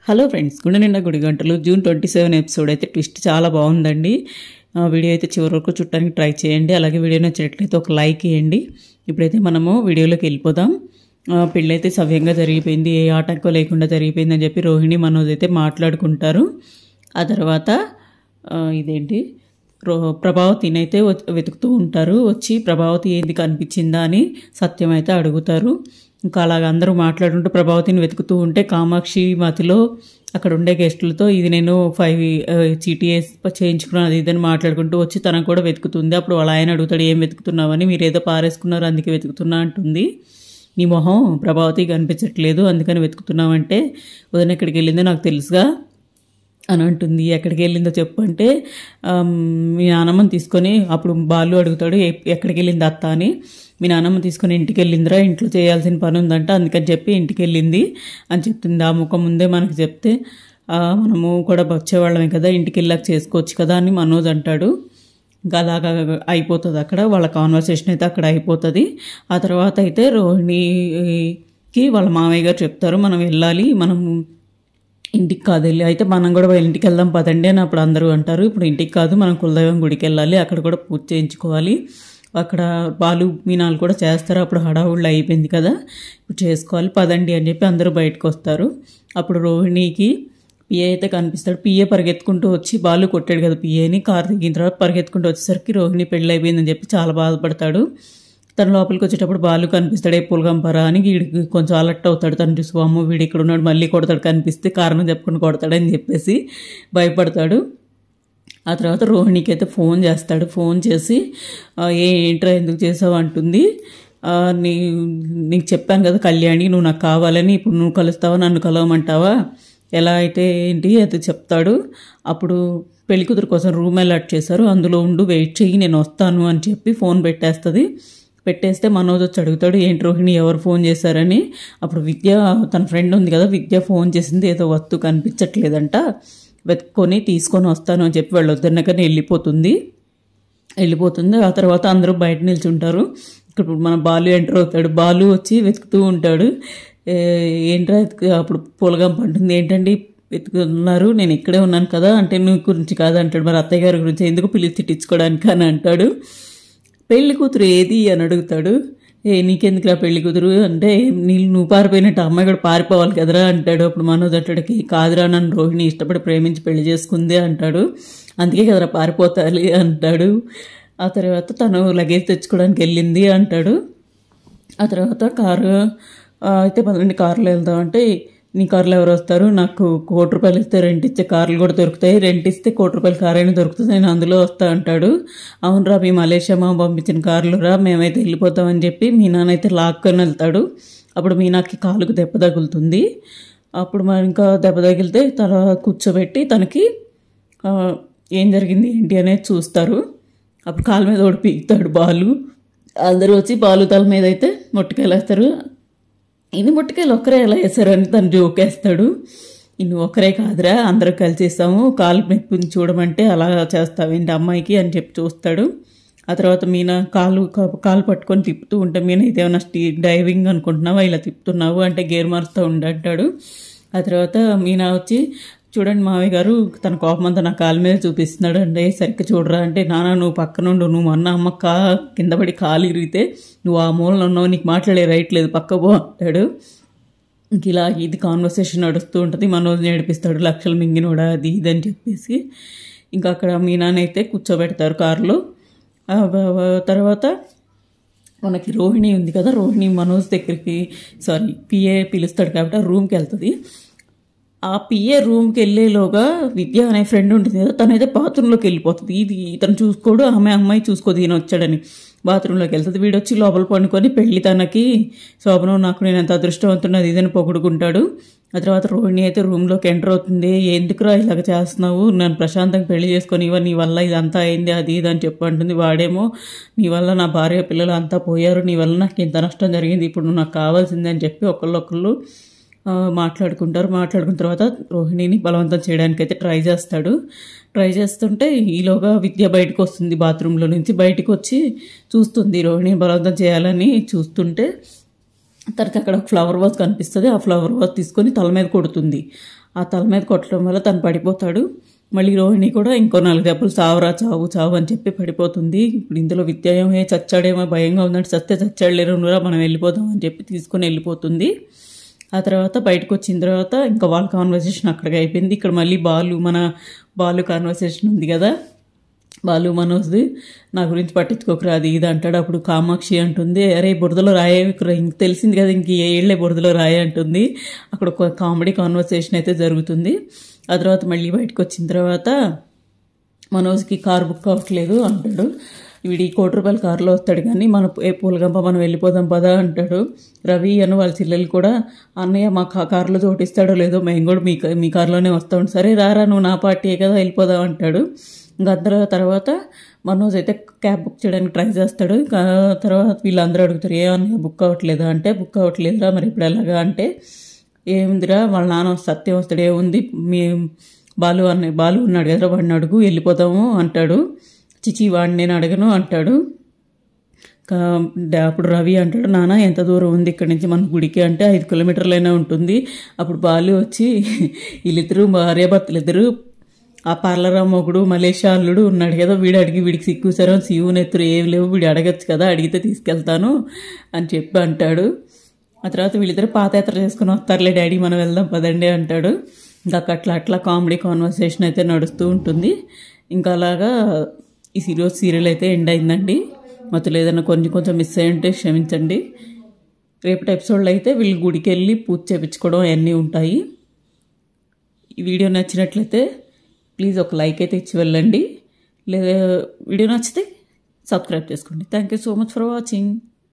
Hello friends, గుండె నిండా గుడి గంటలు జూన్ 27 ఎపిసోడ్ అయితే ట్విస్ట్ చాలా బాగుందండి. వీడియో అయితే చివరి వరకు చూడటానికి ట్రై చేయండి. అలాగే వీడియో నచ్చినట్లయితే ఒక లైక్ ఇవ్వండి. ఇప్పుడైతే మనము వీడియోలోకి వెళ్ళిపోదాం. పెళ్ళైతే సవ్యంగా జరిగిపోయింది, ఏ ఆటంకం లేకుండా జరిగిపోయింది అని చెప్పి రోహిణి మనోజ్ అయితే మాట్లాడుకుంటారు. ఆ తర్వాత ఇదేంటి ప్రభావతిని అయితే వెతుకుతూ ఉంటారు. వచ్చి ప్రభావతి ఏంది కనిపించిందా అని సత్యం అయితే అడుగుతారు. ఇంకా అలాగ అందరూ మాట్లాడుకుంటూ ప్రభావతిని వెతుకుతూ ఉంటే కామాక్షి మతిలో అక్కడ ఉండే గెస్టులతో ఇది నేను 5 చీటీఎస్ చేయించుకున్నాను అది ఇదని మాట్లాడుకుంటూ వచ్చి తనకు కూడా వెతుకుతుంది. అప్పుడు వాళ్ళ ఆయన అడుగుతాడు, ఏం వెతుకుతున్నావని. మీరు ఏదో పారేసుకున్నారు అందుకే వెతుకుతున్నా అంటుంది. నీ మొహం ప్రభావతి కనిపించట్లేదు అందుకని వెతుకుతున్నావంటే, వదిన ఎక్కడికి వెళ్ళిందో నాకు తెలుసుగా అని అంటుంది. ఎక్కడికి వెళ్ళిందో చెప్పు అంటే, మీ నాన్నమ్మని తీసుకొని, అప్పుడు బాలు అడుగుతాడు ఎక్కడికి వెళ్ళింది అత్త అని. మీ నాన్నమ్మ తీసుకొని ఇంటికి వెళ్ళిందిరా, ఇంట్లో చేయాల్సిన పని ఉందంట అందుకని చెప్పి ఇంటికి వెళ్ళింది అని చెప్తుంది. ఆ ముఖం ముందే మనకు చెప్తే మనము కూడా వచ్చేవాళ్ళమే కదా, ఇంటికి వెళ్ళాక చేసుకోవచ్చు కదా అని మనోజ్ అంటాడు. ఇంకా అలాగా అయిపోతుంది అక్కడ వాళ్ళ కాన్వర్సేషన్ అయితే అక్కడ అయిపోతుంది. ఆ తర్వాత అయితే రోహిణికి వాళ్ళ మామయ్య గారు చెప్తారు, మనం వెళ్ళాలి, మనం ఇంటికి కాదు వెళ్ళి అయితే మనం కూడా ఇంటికి వెళ్దాం పదండి అని అప్పుడు అందరూ అంటారు. ఇప్పుడు ఇంటికి కాదు, మనం కులదైవం గుడికి వెళ్ళాలి, అక్కడ కూడా పూజ చేయించుకోవాలి, అక్కడ బాలు మీనాలు కూడా చేస్తారు, అప్పుడు హడావుళ్ళు అయిపోయింది కదా, ఇప్పుడు చేసుకోవాలి పదండి అని చెప్పి అందరూ బయటకు వస్తారు. అప్పుడు రోహిణికి పిఏ అయితే కనిపిస్తాడు. పిఏ పరిగెత్తుకుంటూ వచ్చి, బాలు కొట్టాడు కదా పిఏని, కారు దిగిన తర్వాత పరిగెత్తుకుంటూ వచ్చేసరికి రోహిణి పెళ్ళి అయిపోయిందని చెప్పి చాలా బాధపడతాడు. తన లోపలికి వచ్చేటప్పుడు బాలు కనిపిస్తాడు, ఏ పులగంపరా అని. వీడికి కొంచెం అలర్ట్ అవుతాడు, తను చూసి అమ్మ వీడు ఇక్కడ ఉన్నాడు మళ్ళీ కొడతాడు, కనిపిస్తే కారణం చెప్పుకుని కొడతాడని చెప్పేసి భయపడతాడు. ఆ తర్వాత రోహిణికి అయితే ఫోన్ చేస్తాడు. ఫోన్ చేసి ఏంట్రా ఎందుకు చేసావు అంటుంది. నీకు చెప్పాను కదా కళ్యాణి నువ్వు నాకు కావాలని, ఇప్పుడు నువ్వు కలుస్తావా నన్ను కలవమంటావా, ఎలా అయితే ఏంటి అది చెప్తాడు. అప్పుడు పెళ్లి కూతురు కోసం రూమ్ అలాట్ చేశారు, అందులో ఉండు వెయిట్ చెయ్యి నేను వస్తాను అని చెప్పి ఫోన్ పెట్టేస్తుంది. పెట్టేస్తే మనోజ్ వచ్చి అడుగుతాడు, ఏంటి రోహిణి ఎవరు ఫోన్ చేశారని. అప్పుడు విద్య తన ఫ్రెండ్ ఉంది కదా, విద్య ఫోన్ చేసింది, ఏదో వస్తువు కనిపించట్లేదంట, వెతుక్కొని తీసుకొని వస్తాను అని చెప్పి వాళ్ళు వద్దన్నకనే వెళ్ళిపోతుంది. ఆ తర్వాత అందరూ బయట నిల్చుంటారు. ఇప్పుడు మన బాలు ఎంటర్ అవుతాడు. బాలు వచ్చి వెతుకుతూ ఉంటాడు. ఏంట్రా అప్పుడు పులగంప అంటుంది, ఏంటండి వెతుకుతున్నారు, నేను ఇక్కడే ఉన్నాను కదా అంటే, నువ్వు గురించి కాదు అంటాడు. మరి అత్తయ్య గారి గురించి ఎందుకు పిలిచి తిట్టించుకోవడానికి అని అంటాడు. పెళ్లి కూతురు ఏది అని అడుగుతాడు. నీకెందుకురా పెళ్లి కూతురు అంటే, నువ్వు పారిపోయినట్టు అమ్మాయి కూడా పారిపోవాలి కదరా అంటాడు. అప్పుడు మనోజ్ అంటాడుకి, కాదురా నన్ను రోహిణి ఇష్టపడి ప్రేమించి పెళ్లి చేసుకుంది అంటాడు, అందుకే కదరా పారిపోతాలి అంటాడు. ఆ తర్వాత తను లగేజ్ తెచ్చుకోవడానికి వెళ్ళింది అంటాడు. ఆ తర్వాత కారు అయితే పదండి కారులో వెళ్దామంటే, నీ కార్లో ఎవరు వస్తారు, నాకు ₹1,00,00,000 ఇస్తే రెంట్ ఇచ్చే కార్లు కూడా దొరుకుతాయి, రెంట్ ఇస్తే ₹1,00,00,000 కార్ అయినా దొరుకుతుంది, నేను అందులో వస్తా అంటాడు. అవునరా మీ మలేషియా మా పంపించిన కార్లు రా, మేమైతే వెళ్ళిపోతామని చెప్పి మీ నాన్న అయితే లాక్కొని వెళ్తాడు. అప్పుడు మీనాకి కాలుకు దెబ్బ తగులుతుంది. అప్పుడు మరి ఇంకా దెబ్బ తగిలితే తన కూర్చోబెట్టి తనకి ఏం జరిగింది ఏంటి అనేది చూస్తారు. అప్పుడు కాలు మీద ఒకటి పీకుతాడు బాలు. అందరూ వచ్చి బాలు తల మీద అయితే మొట్టికాయలు వేస్తారు. ఇన్ని మొట్టికాయలు ఒక్కరే ఎలా వేసారని తను జోకేస్తాడు. ఇన్ని ఒక్కరే కాదురా అందరూ కలిసి వేసాము, కాలు నొప్పిని చూడమంటే అలా చేస్తావేంటి అమ్మాయికి అని చెప్పి చూస్తాడు. ఆ తర్వాత మీనా కాలు పట్టుకొని తిప్పుతూ ఉంటే, మీనా ఇదేమన్నా డైవింగ్ అనుకుంటున్నావా ఇలా తిప్పుతున్నావు అంటే, గేర్ మారుస్తూ ఉండంటాడు. ఆ తర్వాత మీనా వచ్చి, చూడండి మావయ్య గారు తన కోపమంతా నా కాలు మీద చూపిస్తున్నాడు అంటే, సరిగ్గా చూడరా అంటే, నాన్న నువ్వు పక్కనుండు, నువ్వు మొన్న అమ్మ కింద పడి కాలు ఇరిగితే నువ్వు ఆ మూలలో ఉన్నావు, నీకు మాట్లాడే రైట్ లేదు, పక్క పో అంటాడు. ఇంక ఇలా ఇది కాన్వర్సేషన్ నడుస్తూ ఉంటుంది. మనోజ్ నేర్పిస్తాడు, లక్షలు మింగినోడా అది ఇది అని చెప్పేసి. ఇంకా అక్కడ మీనానైతే కూర్చోబెడతారు కారులో. తర్వాత మనకి రోహిణి ఉంది కదా, రోహిణి మనోజ్ దగ్గరికి పిఏ పిలుస్తాడు కాబట్టి ఆ రూమ్కి వెళ్తుంది. ఆ పిఏ రూమ్కి వెళ్ళేలోగా విద్య అనే ఫ్రెండ్ ఉంటుంది కదా, తనైతే బాత్రూంలోకి వెళ్ళిపోతుంది. ఇతను చూసుకోడు, అమ్మాయి చూసుకోదు ఈయన వచ్చాడని. బాత్రూంలోకి వెళ్తుంది. వీడొచ్చి లోపల పండుకొని పెళ్ళి తనకి శోభనం నాకు నేను ఎంత అదృష్టవంతున్నది ఇదని పొగుడుకుంటాడు. ఆ తర్వాత రోహిణి అయితే రూమ్లోకి ఎంటర్ అవుతుంది. ఎందుకురా ఇలాగ చేస్తున్నావు, నన్ను ప్రశాంతంగా పెళ్లి చేసుకొని నీ వల్ల ఇదంతా అయింది అది ఇది అని చెప్పి అంటుంది. వాడేమో, నీ వల్ల నా భార్య పిల్లలు అంతా పోయారు, నీ వల్ల నాకు ఇంత నష్టం జరిగింది, ఇప్పుడు నువ్వు నాకు కావాల్సిందే అని చెప్పి ఒకళ్ళు మాట్లాడుకుంటారు. మాట్లాడుకున్న తర్వాత రోహిణిని బలవంతం చేయడానికి అయితే ట్రై చేస్తుంటే ఈలోగా విద్య బయటకు వస్తుంది. బాత్రూంలో నుంచి బయటకు వచ్చి చూస్తుంది, రోహిణిని బలవంతం చేయాలని చూస్తుంటే తనకి అక్కడ ఫ్లవర్ వాజ్ కనిపిస్తుంది. ఆ ఫ్లవర్ వాజ్ తీసుకొని తల మీద కొడుతుంది. ఆ తల మీద కొట్టడం వల్ల తను పడిపోతాడు. మళ్ళీ రోహిణి కూడా ఇంకో 4 దెబ్బలు చావురా చావు చావు అని చెప్పి పడిపోతుంది. ఇప్పుడు ఇందులో విద్యాయమే చచ్చాడేమో భయంగా ఉందంటే చస్తే చచ్చాడు లేరురా మనం వెళ్ళిపోదాం అని చెప్పి తీసుకొని వెళ్ళిపోతుంది. ఆ తర్వాత బయటకు వచ్చిన తర్వాత ఇంకా వాళ్ళ కాన్వర్సేషన్ అక్కడికి అయిపోయింది. ఇక్కడ మళ్ళీ బాలు కాన్వర్సేషన్ ఉంది కదా, బాలు మనోజ్ది, నా గురించి పట్టించుకోకరా అది ఇది అంటాడు. అప్పుడు కామాక్షి అంటుంది, అరే బురదలో రాయే ఇంక తెలిసింది కదా ఇంక ఏళ్లే బురదలో రాయే అంటుంది. అక్కడ ఒక కామెడీ కాన్వర్సేషన్ అయితే జరుగుతుంది. ఆ తర్వాత మళ్ళీ బయటకు వచ్చిన తర్వాత మనోజ్కి కారు బుక్ అవ్వట్లేదు అంటాడు. వీడి 1 కోటి రూపాయల కారులో వస్తాడు కానీ ఏ పూలగంప మనం వెళ్ళిపోదాం పదా అంటాడు. రవి అని వాళ్ళ చెల్లెలు కూడా అన్నయ్య మా కారులో చోటిస్తాడో లేదో మేము కూడా మీ కారులోనే వస్తాం, సరే రారా నువ్వు నా పార్టీయే కదా వెళ్ళిపోదాం అంటాడు. ఇంకా తర్వాత మనోజ్ అయితే క్యాబ్ బుక్ చేయడానికి ట్రై చేస్తాడు. తర్వాత వీళ్ళందరూ అడుగుతారు ఏమన్నా బుక్ అవ్వట్లేదా అంటే, బుక్ అవ్వట్లేదురా మరి ఇప్పుడు ఎలాగా అంటే, ఏముందిరా వాళ్ళ నాన్న సత్యం వస్తాడు, ఏముంది మీ బాలు ఉన్నాడు కదరా వాడిని అడుగు వెళ్ళిపోతాము అంటాడు. చిచి వాడిని నేను అడగను అంటాడు. అప్పుడు రవి అంటాడు, నాన్న ఎంత దూరం ఉంది ఇక్కడి నుంచి మన గుడికి అంటే 5 కిలోమీటర్లైనా ఉంటుంది. అప్పుడు బాలు వచ్చి వీళ్ళిద్దరూ భార్యాభర్తలు ఇద్దరు ఆ పార్లర్ మొగుడు మలేషియా అల్లుడు ఉన్నాడు కదా వీడికి సిక్కుసారో శివుని ఎత్తురు ఏమి లేవు వీడు అడగచ్చు కదా అడిగితే తీసుకెళ్తాను అని చెప్పి అంటాడు. ఆ తర్వాత వీళ్ళిద్దరు పాదయాత్ర చేసుకుని వస్తారులే డాడీ మనం వెళ్దాం పదండి అంటాడు. ఇంకా అట్లా కామెడీ కాన్వర్సేషన్ అయితే నడుస్తూ ఉంటుంది. ఇంకా అలాగా ఈ సీరియల్ అయితే ఎండ్ అయిందండి. మొత్తం ఏదైనా కొంచెం మిస్ అయ్యి ఉంటే క్షమించండి. రేపటి ఎపిసోడ్లో అయితే వీళ్ళు గుడికి వెళ్ళి పూజ చేయించుకోవడం అవన్నీ ఉంటాయి. ఈ వీడియో నచ్చినట్లయితే ప్లీజ్ ఒక లైక్ అయితే ఇచ్చి వెళ్ళండి. లేదా వీడియో నచ్చితే సబ్స్క్రైబ్ చేసుకోండి. Thank you so much for watching.